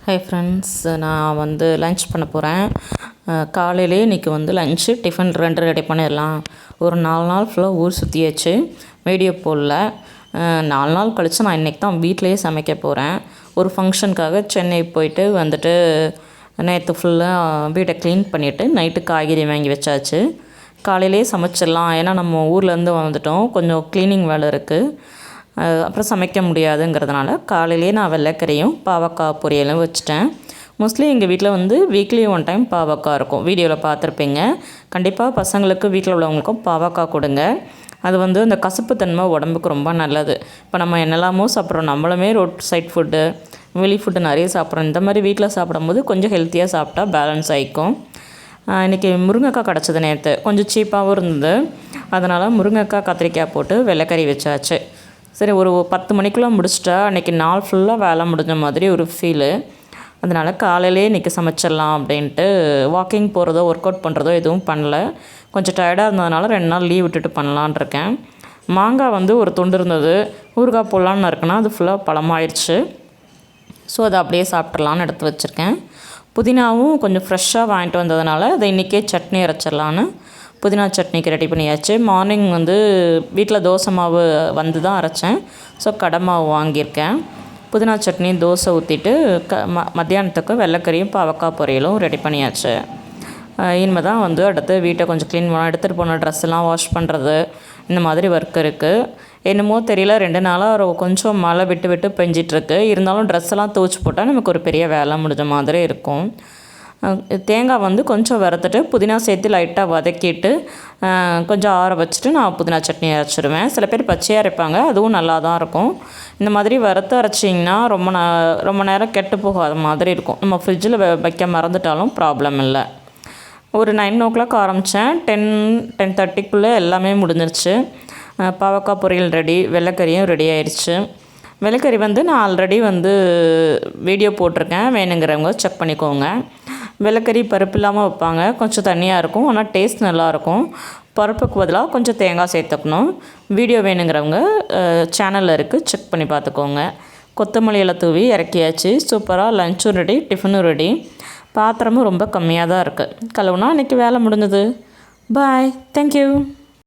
Hi friends, நான் lunch பண்ண போகிறேன். காலையிலே இன்றைக்கி லன்ச்சு டிஃபன் 2 ரெடி பண்ணிடலாம். ஒரு 4 நாள் ஃபுல்லாக ஊர் சுற்றியாச்சு, வீடியோ போடல. 4 நாள் கழித்து நான் இன்றைக்கி தான் வீட்டிலையே சமைக்க போகிறேன். ஒரு ஃபங்க்ஷனுக்காக சென்னை போயிட்டு நேற்று ஃபுல்லாக வீட்டை க்ளீன் பண்ணிவிட்டு நைட்டு காய்கறி வாங்கி வச்சாச்சு. காலையிலே சமைச்சிடலாம், ஏன்னா நம்ம ஊர்லேருந்து வந்துட்டோம், கொஞ்சம் க்ளீனிங் வேலை இருக்குது. அப்புறம் சமைக்க முடியாதுங்கிறதுனால காலையிலே நான் வெள்ளைக்கறியும் பாவக்காய் பொரியலும் வச்சுட்டேன். மோஸ்ட்லி எங்கள் வீட்டில் வீக்லி 1 டைம் பாவக்காய் இருக்கும். வீடியோவில் பார்த்துருப்பீங்க. கண்டிப்பாக பசங்களுக்கு வீட்டில் உள்ளவங்களுக்கும் பாவக்காய் கொடுங்க. அது அந்த கசப்புத்தன்மை உடம்புக்கு ரொம்ப நல்லது. இப்போ நம்ம என்னெல்லாமோ சாப்பிட்றோம், நம்மளுமே ரோட் சைட் ஃபுட்டு, வெளி ஃபுட்டு நிறைய சாப்பிட்றோம். இந்த மாதிரி வீட்டில் சாப்பிடும்போது கொஞ்சம் ஹெல்த்தியாக சாப்பிட்டா பேலன்ஸ் ஆகிக்கும். இன்றைக்கி முருங்கைக்காய் கிடச்சிது, நேற்று கொஞ்சம் சீப்பாகவும் இருந்தது. அதனால் முருங்கைக்காய் கத்திரிக்காய் போட்டு வெள்ளைக்கறி வச்சாச்சு. சரி, ஒரு 10 மணிக்குள்ளே முடிச்சிட்டா அன்றைக்கி நாள் ஃபுல்லாக வேலை முடிஞ்ச மாதிரி ஒரு ஃபீலு. அதனால் காலையிலே இன்றைக்கி சமைச்சிடலாம் அப்படின்ட்டு வாக்கிங் போகிறதோ ஒர்க் அவுட் பண்ணுறதோ எதுவும் பண்ணல. கொஞ்சம் டயர்டாக இருந்ததுனால 2 நாள் லீவ் விட்டுட்டு பண்ணலான் இருக்கேன். மாங்காய் ஒரு துண்டு இருந்தது, ஊறுகாய் போடலான்னு இருக்குன்னா அது ஃபுல்லாக பழமாயிடுச்சு. ஸோ அதை அப்படியே சாப்பிட்றலான்னு எடுத்து வச்சுருக்கேன். புதினாவும் கொஞ்சம் ஃப்ரெஷ்ஷாக வாங்கிட்டு வந்ததுனால அதை இன்றைக்கே சட்னி அரைச்சிடலான்னு புதினா சட்னிக்கு ரெடி பண்ணியாச்சு. மார்னிங் வீட்டில் தோசை மாவு தான் அரைச்சேன். ஸோ கடை மாவு வாங்கியிருக்கேன். புதினா சட்னி தோசை ஊற்றிட்டு மத்தியானத்துக்கு வெள்ளைக்கறியும் பாவக்காய் பொரியலும் ரெடி பண்ணியாச்சு. இனிமேல் தான் அடுத்து வீட்டை கொஞ்சம் க்ளீன் பண்ண, எடுத்துகிட்டு போன ட்ரெஸ்ஸெல்லாம் வாஷ் பண்ணுறது, இந்த மாதிரி ஒர்க் இருக்குது. என்னமோ தெரியல, 2 நாளாக கொஞ்சம் மழை விட்டு விட்டு பெஞ்சிட்ருக்கு. இருந்தாலும் ட்ரெஸ்ஸெல்லாம் துவைச்சி போட்டால் நமக்கு ஒரு பெரிய வேலை முடிஞ்ச மாதிரி இருக்கும். தேங்காய் கொஞ்சம் வறுத்துட்டு புதினா சேர்த்து லைட்டாக வதக்கிட்டு கொஞ்சம் ஆற வச்சுட்டு நான் புதினா சட்னி அரைச்சிடுவேன். சில பேர் பச்சையாக அரைப்பாங்க, அதுவும் நல்லா தான் இருக்கும். இந்த மாதிரி வறுத்து அரைச்சிங்கன்னா ரொம்ப நேரம் கெட்டு போகாத மாதிரி இருக்கும். நம்ம ஃப்ரிட்ஜில் வைக்க மறந்துட்டாலும் ப்ராப்ளம் இல்லை. ஒரு 9 o'clock ஆரம்பித்தேன். 10:30க்குள்ளே எல்லாமே முடிஞ்சிருச்சு. பாவக்காய் பொரியல் ரெடி, வெள்ளைக்கறியும் ரெடி ஆயிடுச்சு. வெள்ளைக்கறி நான் ஆல்ரெடி வீடியோ போட்டிருக்கேன், வேணுங்கிறவங்க செக் பண்ணிக்கோங்க. வெள்ளைக்கறி பருப்பு இல்லாமல் வைப்பாங்க, கொஞ்சம் தண்ணியாக இருக்கும், ஆனால் டேஸ்ட் நல்லாயிருக்கும். பருப்புக்கு பதிலாக கொஞ்சம் தேங்காய் சேர்த்துக்கணும். வீடியோ வேணுங்கிறவங்க சேனலில் இருக்குது, செக் பண்ணி பார்த்துக்கோங்க. கொத்தமல்லி எல்லாம் தூவி இறக்கியாச்சு. சூப்பராக லஞ்சும் ரெடி, டிஃபனும் ரெடி. பாத்திரமும் ரொம்ப கம்மியாக தான் இருக்குது. கழுவுனா இன்றைக்கி வேலை முடிஞ்சது. பாய், தேங்க்யூ.